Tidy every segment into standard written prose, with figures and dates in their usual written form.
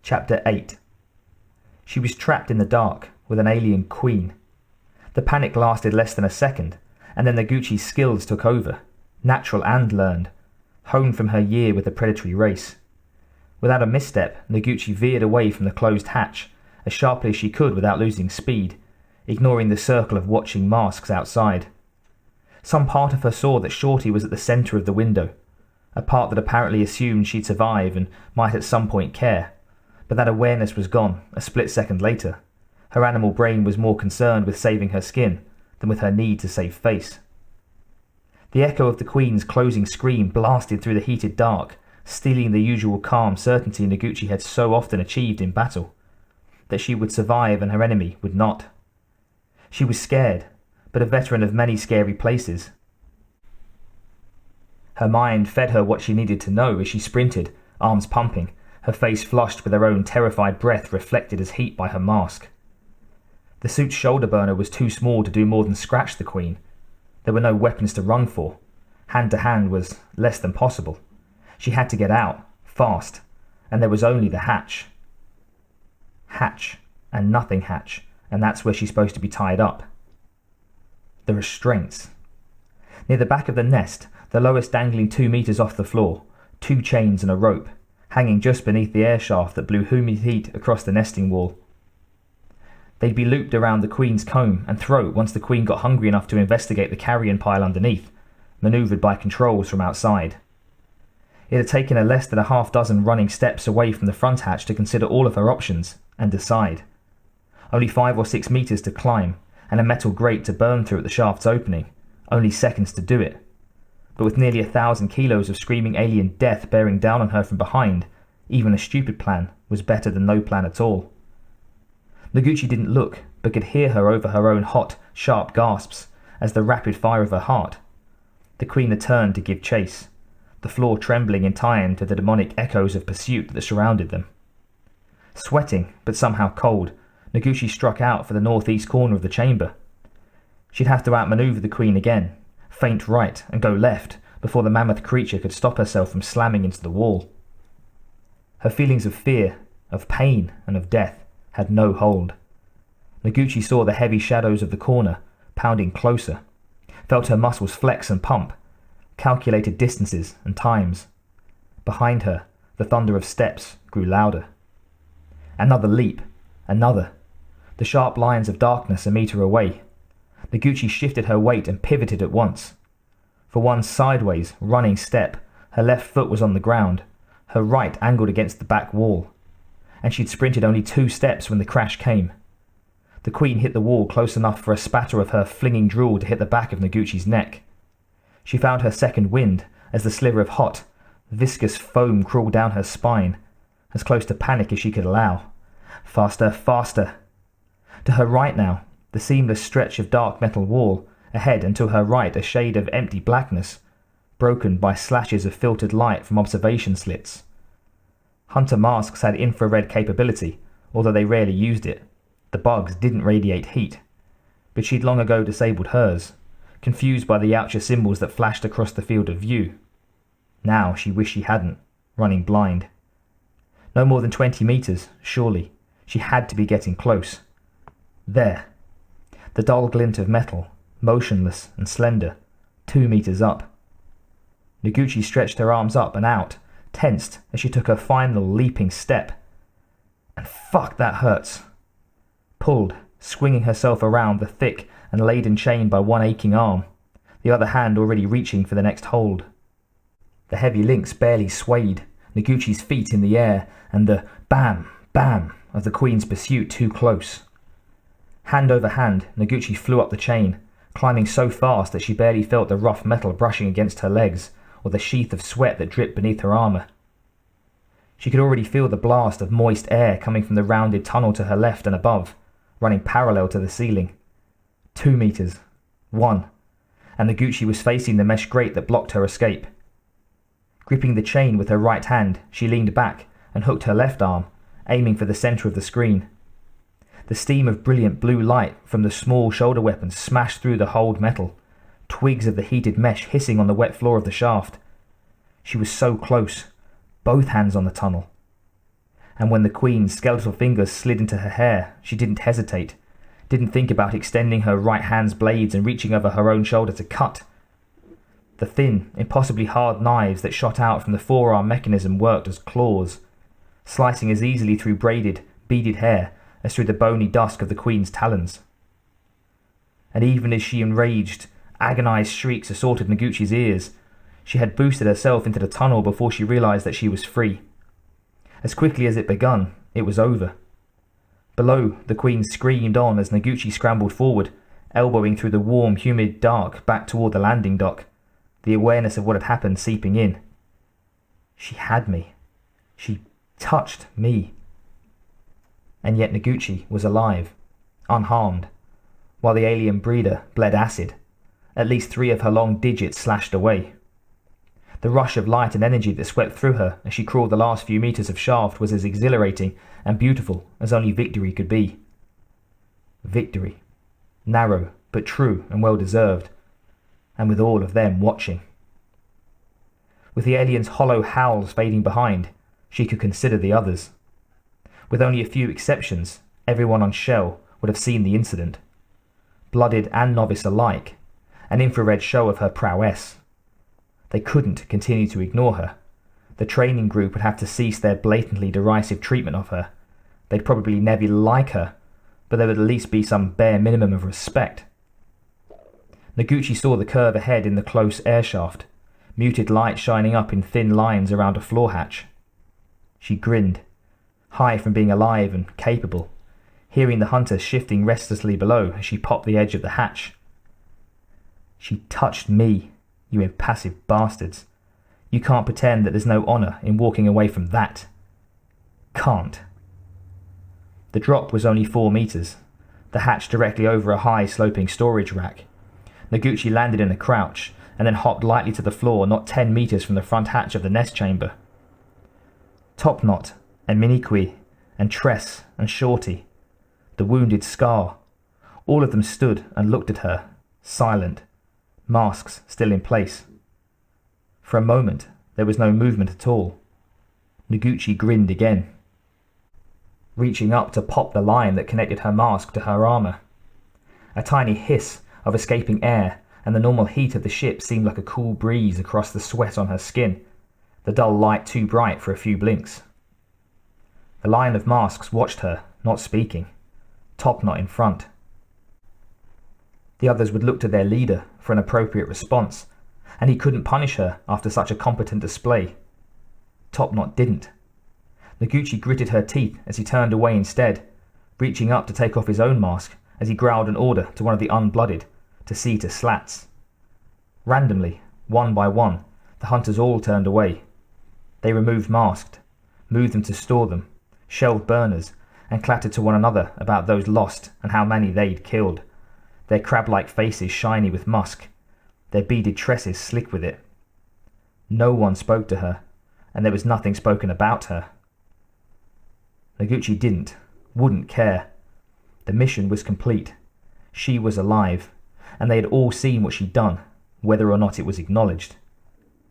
Chapter 8. She was trapped in the dark with an alien queen. The panic lasted less than a second, and then Noguchi's skills took over, natural and learned, honed from her year with the predatory race. Without a misstep, Noguchi veered away from the closed hatch as sharply as she could without losing speed, ignoring the circle of watching masks outside. Some part of her saw that Shorty was at the centre of the window, a part that apparently assumed she'd survive and might at some point care. But that awareness was gone a split second later. Her animal brain was more concerned with saving her skin than with her need to save face. The echo of the Queen's closing scream blasted through the heated dark, stealing the usual calm certainty Noguchi had so often achieved in battle, that she would survive and her enemy would not. She was scared, but a veteran of many scary places. Her mind fed her what she needed to know as she sprinted, arms pumping, her face flushed with her own terrified breath reflected as heat by her mask. The suit's shoulder burner was too small to do more than scratch the Queen. There were no weapons to run for. Hand to hand was less than possible. She had to get out, fast, and there was only the hatch. Hatch, and nothing hatch, and that's where she's supposed to be tied up. The restraints. Near the back of the nest, the lowest dangling 2 meters off the floor, 2 chains and a rope, hanging just beneath the air shaft that blew humid heat across the nesting wall. They'd be looped around the Queen's comb and throat once the Queen got hungry enough to investigate the carrion pile underneath, manoeuvred by controls from outside. It had taken her less than a half dozen running steps away from the front hatch to consider all of her options and decide. Only 5 or 6 meters to climb, and a metal grate to burn through at the shaft's opening, only seconds to do it. But with nearly 1,000 kilos of screaming alien death bearing down on her from behind, even a stupid plan was better than no plan at all. Noguchi didn't look, but could hear her over her own hot, sharp gasps as the rapid fire of her heart. The Queen had turned to give chase, the floor trembling in time to the demonic echoes of pursuit that surrounded them. Sweating, but somehow cold, Noguchi struck out for the northeast corner of the chamber. She'd have to outmaneuver the Queen again, feint right and go left before the mammoth creature could stop herself from slamming into the wall. Her feelings of fear, of pain and of death had no hold. Noguchi saw the heavy shadows of the corner pounding closer, felt her muscles flex and pump, calculated distances and times. Behind her, the thunder of steps grew louder. Another leap, another. The sharp lines of darkness a meter away. Noguchi shifted her weight and pivoted at once. For one sideways, running step, her left foot was on the ground, her right angled against the back wall, and she'd sprinted only 2 steps when the crash came. The Queen hit the wall close enough for a spatter of her flinging drool to hit the back of Noguchi's neck. She found her second wind as the sliver of hot, viscous foam crawled down her spine, as close to panic as she could allow. Faster, faster. To her right now, the seamless stretch of dark metal wall, ahead and to her right a shade of empty blackness, broken by slashes of filtered light from observation slits. Hunter masks had infrared capability, although they rarely used it. The bugs didn't radiate heat, but she'd long ago disabled hers, confused by the Oucher symbols that flashed across the field of view. Now she wished she hadn't, running blind. No more than 20 meters, surely. She had to be getting close. There. The dull glint of metal, motionless and slender, 2 meters up. Noguchi stretched her arms up and out, tensed as she took her final leaping step. And fuck, that hurts. Pulled, swinging herself around the thick and laden chain by one aching arm, the other hand already reaching for the next hold. The heavy links barely swayed, Noguchi's feet in the air, and the bam, bam of the Queen's pursuit too close. Hand over hand, Noguchi flew up the chain, climbing so fast that she barely felt the rough metal brushing against her legs, or the sheath of sweat that dripped beneath her armor. She could already feel the blast of moist air coming from the rounded tunnel to her left and above, running parallel to the ceiling. 2 meters. 1. And Noguchi was facing the mesh grate that blocked her escape. Gripping the chain with her right hand, she leaned back and hooked her left arm, aiming for the center of the screen. The steam of brilliant blue light from the small shoulder weapons smashed through the hulled metal, twigs of the heated mesh hissing on the wet floor of the shaft. She was so close, both hands on the tunnel. And when the Queen's skeletal fingers slid into her hair, she didn't hesitate, didn't think about extending her right hand's blades and reaching over her own shoulder to cut. The thin, impossibly hard knives that shot out from the forearm mechanism worked as claws, slicing as easily through braided, beaded hair as through the bony dusk of the Queen's talons. And even as she enraged, agonized shrieks assaulted Noguchi's ears, she had boosted herself into the tunnel before she realized that she was free. As quickly as it begun, it was over. Below, the Queen screamed on as Noguchi scrambled forward, elbowing through the warm, humid dark back toward the landing dock, the awareness of what had happened seeping in. She had me. She touched me. And yet Noguchi was alive, unharmed, while the alien breeder bled acid, at least 3 of her long digits slashed away. The rush of light and energy that swept through her as she crawled the last few meters of shaft was as exhilarating and beautiful as only victory could be. Victory. Narrow, but true and well-deserved, and with all of them watching. With the alien's hollow howls fading behind, she could consider the others. With only a few exceptions, everyone on Shell would have seen the incident. Blooded and novice alike, an infrared show of her prowess. They couldn't continue to ignore her. The training group would have to cease their blatantly derisive treatment of her. They'd probably never like her, but there would at least be some bare minimum of respect. Noguchi saw the curve ahead in the close air shaft, muted light shining up in thin lines around a floor hatch. She grinned, high from being alive and capable, hearing the hunter shifting restlessly below as she popped the edge of the hatch. She touched me, you impassive bastards. You can't pretend that there's no honour in walking away from that. Can't. The drop was only 4 meters, the hatch directly over a high sloping storage rack. Noguchi landed in a crouch and then hopped lightly to the floor not 10 meters from the front hatch of the nest chamber. Topknot and Miniqui and Tress and Shorty, the wounded Scar, all of them stood and looked at her, silent, masks still in place. For a moment, there was no movement at all. Noguchi grinned again, reaching up to pop the line that connected her mask to her armor. A tiny hiss of escaping air and the normal heat of the ship seemed like a cool breeze across the sweat on her skin, the dull light too bright for a few blinks. The line of masks watched her, not speaking, Topknot in front. The others would look to their leader for an appropriate response, and he couldn't punish her after such a competent display. Topknot didn't. Noguchi gritted her teeth as he turned away instead, reaching up to take off his own mask as he growled an order to one of the unblooded to see to slats. Randomly, one by one, the hunters all turned away. They removed masked, moved them to store them, shelved burners, and clattered to one another about those lost and how many they'd killed, their crab-like faces shiny with musk, their beaded tresses slick with it. No one spoke to her, and there was nothing spoken about her. Noguchi wouldn't care. The mission was complete. She was alive, and they had all seen what she'd done, whether or not it was acknowledged.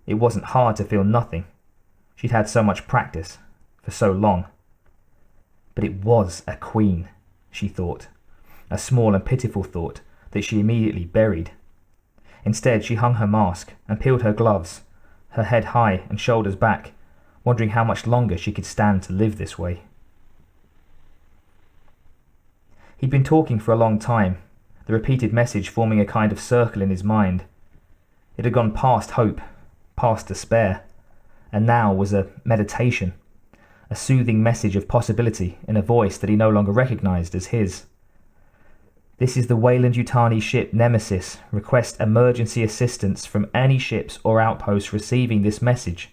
It wasn't hard to feel nothing. She'd had so much practice, for so long. But it was a queen, she thought, a small and pitiful thought that she immediately buried. Instead, she hung her mask and peeled her gloves, her head high and shoulders back, wondering how much longer she could stand to live this way. He'd been talking for a long time, the repeated message forming a kind of circle in his mind. It had gone past hope, past despair, and now was a meditation, a soothing message of possibility in a voice that he no longer recognized as his. This is the Weyland-Yutani ship Nemesis. Request emergency assistance from any ships or outposts receiving this message.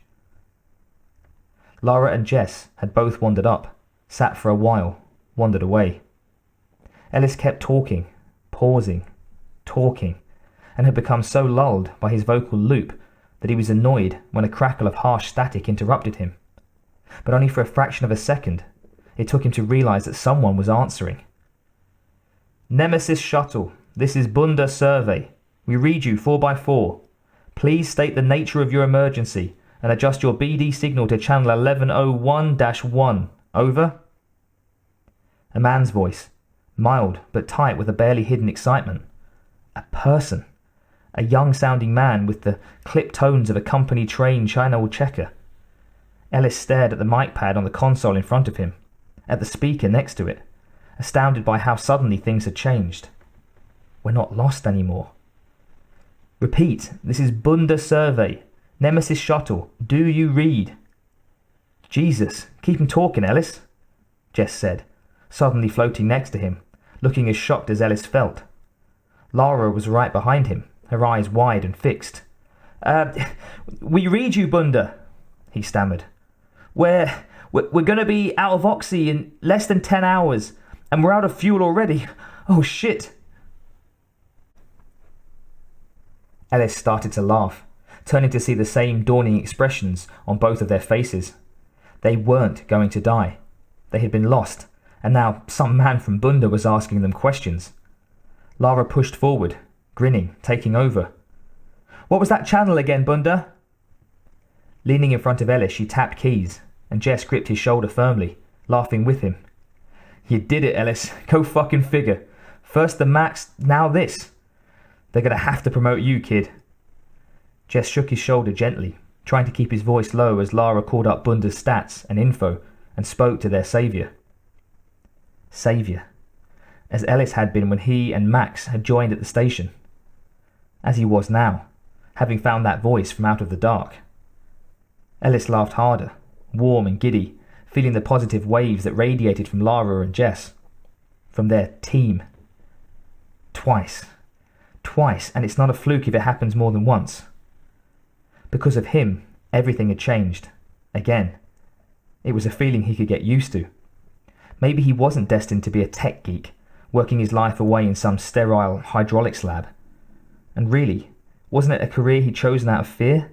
Lara and Jess had both wandered up, sat for a while, wandered away. Ellis kept talking, pausing, talking, and had become so lulled by his vocal loop that he was annoyed when a crackle of harsh static interrupted him. But only for a fraction of a second. It took him to realize that someone was answering. Nemesis Shuttle, this is Bunda Survey. We read you 4x4. Please state the nature of your emergency and adjust your BD signal to channel 1101-1. Over? A man's voice, mild but tight with a barely hidden excitement. A person. A young-sounding man with the clipped tones of a company-trained China checker. Ellis stared at the mic pad on the console in front of him, at the speaker next to it, astounded by how suddenly things had changed. We're not lost anymore. Repeat, this is Bunda Survey, Nemesis Shuttle. Do you read? Jesus, keep him talking, Ellis, Jess said, suddenly floating next to him, looking as shocked as Ellis felt. Lara was right behind him, her eyes wide and fixed. We read you, Bunda, he stammered. We're going to be out of oxy in less than 10 hours, and we're out of fuel already. Oh, shit. Ellis started to laugh, turning to see the same dawning expressions on both of their faces. They weren't going to die. They had been lost, and now some man from Bunda was asking them questions. Lara pushed forward, grinning, taking over. What was that channel again, Bunda? Leaning in front of Ellis, she tapped keys, and Jess gripped his shoulder firmly, laughing with him. You did it, Ellis. Go fucking figure. First the Max, now this. They're going to have to promote you, kid. Jess shook his shoulder gently, trying to keep his voice low as Lara called up Bunda's stats and info and spoke to their saviour. Saviour. As Ellis had been when he and Max had joined at the station. As he was now, having found that voice from out of the dark. Ellis laughed harder, warm and giddy, feeling the positive waves that radiated from Lara and Jess. From their team. Twice, and it's not a fluke if it happens more than once. Because of him, everything had changed. Again. It was a feeling he could get used to. Maybe he wasn't destined to be a tech geek, working his life away in some sterile hydraulics lab. And really, wasn't it a career he'd chosen out of fear?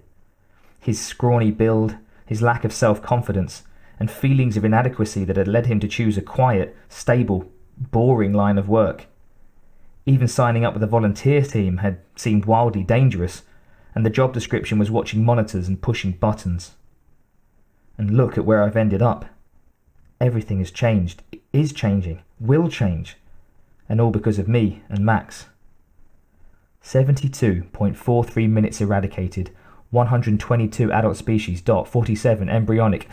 His scrawny build, his lack of self-confidence, and feelings of inadequacy that had led him to choose a quiet, stable, boring line of work. Even signing up with a volunteer team had seemed wildly dangerous, and the job description was watching monitors and pushing buttons. And look at where I've ended up. Everything has changed, is changing, will change, and all because of me and Max. 72.43 minutes eradicated, 122 adult species, 47 embryonic.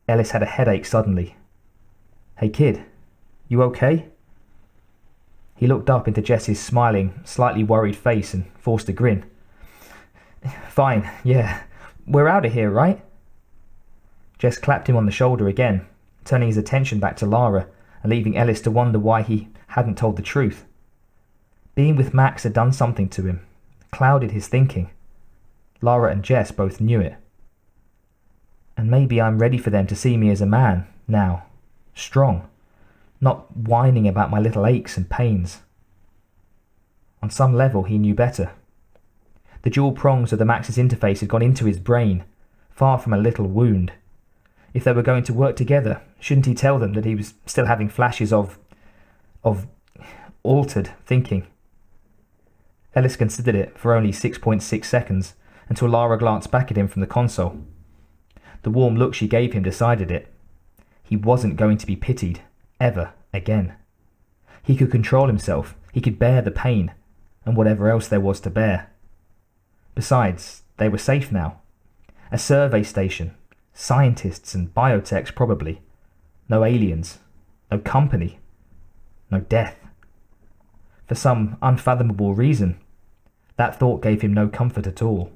Ellis had a headache suddenly. Hey kid, you okay? He looked up into Jess's smiling, slightly worried face and forced a grin. Fine, yeah. We're out of here, right? Jess clapped him on the shoulder again, turning his attention back to Lara and leaving Ellis to wonder why he hadn't told the truth. Being with Max had done something to him, clouded his thinking. Lara and Jess both knew it. And maybe I'm ready for them to see me as a man, now. Strong. Not whining about my little aches and pains. On some level he knew better. The dual prongs of the Max's interface had gone into his brain, far from a little wound. If they were going to work together, shouldn't he tell them that he was still having flashes of altered thinking? Ellis considered it for only 6.6 seconds, until Lara glanced back at him from the console. The warm look she gave him decided it. He wasn't going to be pitied, ever again. He could control himself, he could bear the pain, and whatever else there was to bear. Besides, they were safe now. A survey station, scientists and biotechs probably. No aliens, no company, no death. For some unfathomable reason, that thought gave him no comfort at all.